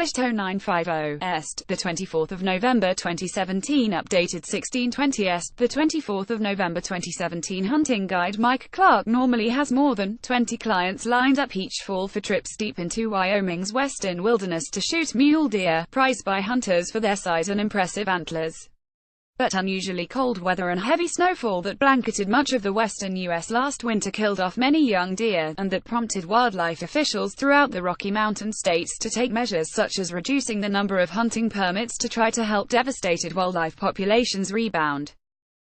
published 0950 Est, the 24th of November 2017, updated 1620 Est, the 24th of November 2017. Hunting guide Mike Clark normally has more than 20 clients lined up each fall for trips deep into Wyoming's western wilderness to shoot mule deer, prized by hunters for their size and impressive antlers. But unusually cold weather and heavy snowfall that blanketed much of the western U.S. last winter killed off many young deer, and that prompted wildlife officials throughout the Rocky Mountain states to take measures such as reducing the number of hunting permits to try to help devastated wildlife populations rebound.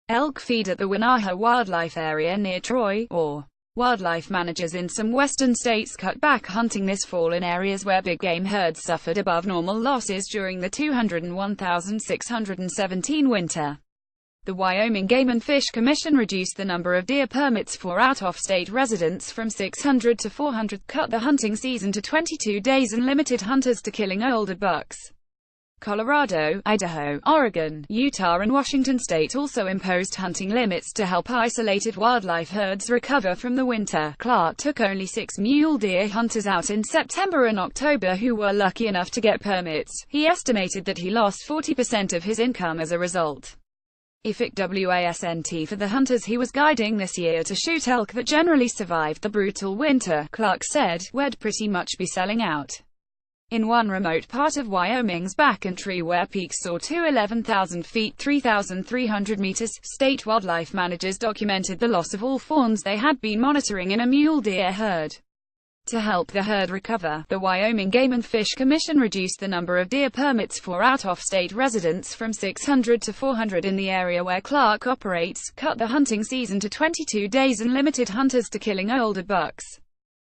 Elk feed at the Winnaha Wildlife Area near Troy, or wildlife managers in some western states cut back hunting this fall in areas where big game herds suffered above normal losses during the 201,617 winter. The Wyoming Game and Fish Commission reduced the number of deer permits for out-of-state residents from 600 to 400, cut the hunting season to 22 days, and limited hunters to killing older bucks. Colorado, Idaho, Oregon, Utah and Washington state also imposed hunting limits to help isolated wildlife herds recover from the winter. Clark took only 6 mule deer hunters out in September and October who were lucky enough to get permits. He estimated that he lost 40% of his income as a result. IFIC-WASNT for the hunters he was guiding this year to shoot elk that generally survived the brutal winter, Clark said, "We'd pretty much be selling out." In one remote part of Wyoming's backcountry where peaks soar to 11,000 feet 3,300 meters, state wildlife managers documented the loss of all fawns they had been monitoring in a mule deer herd. To help the herd recover, the Wyoming Game and Fish Commission reduced the number of deer permits for out-of-state residents from 600 to 400 in the area where Clark operates, cut the hunting season to 22 days and limited hunters to killing older bucks.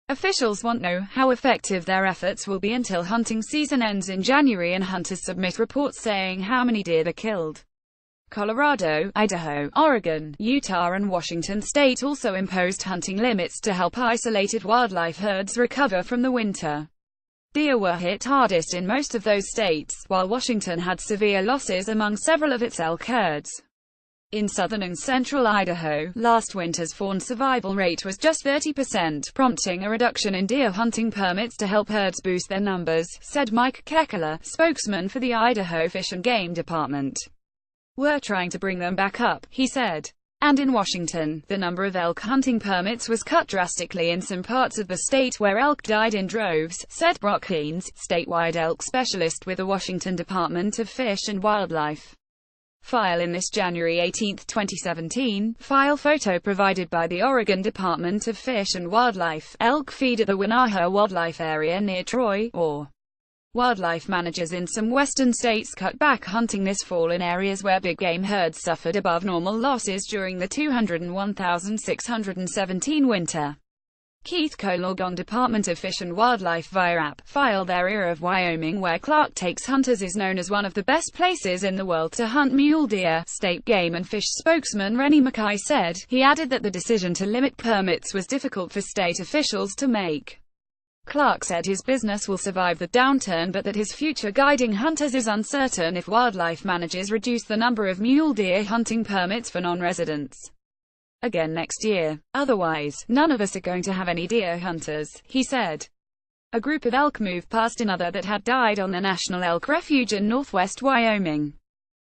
Officials won't know how effective their efforts will be until hunting season ends in January and hunters submit reports saying how many deer they killed. Colorado, Idaho, Oregon, Utah and Washington state also imposed hunting limits to help isolated wildlife herds recover from the winter. Deer were hit hardest in most of those states, while Washington had severe losses among several of its elk herds. In southern and central Idaho, last winter's fawn survival rate was just 30%, prompting a reduction in deer hunting permits to help herds boost their numbers, said Mike Kekler, spokesman for the Idaho Fish and Game Department. "We're trying to bring them back up," he said. And in Washington, the number of elk hunting permits was cut drastically in some parts of the state where elk died in droves, said Brock Haynes, statewide elk specialist with the Washington Department of Fish and Wildlife. File in this January 18, 2017, file photo provided by the Oregon Department of Fish and Wildlife. Elk feed at the Winnaha Wildlife Area near Troy, or wildlife managers in some western states cut back hunting this fall in areas where big game herds suffered above normal losses during the 201,617 winter. Keith Colorgon Department of Fish and Wildlife via app, file their area of Wyoming where Clark takes hunters is known as one of the best places in the world to hunt mule deer, state game and fish spokesman Rennie Mackay said. He added that the decision to limit permits was difficult for state officials to make. Clark said his business will survive the downturn but that his future guiding hunters is uncertain if wildlife managers reduce the number of mule deer hunting permits for non-residents again next year. "Otherwise, none of us are going to have any deer hunters," he said. A group of elk moved past another that had died on the National Elk Refuge in northwest Wyoming.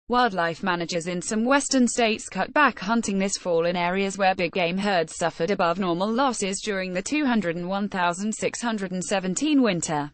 Wildlife managers in some western states cut back hunting this fall in areas where big game herds suffered above normal losses during the 201,617 winter.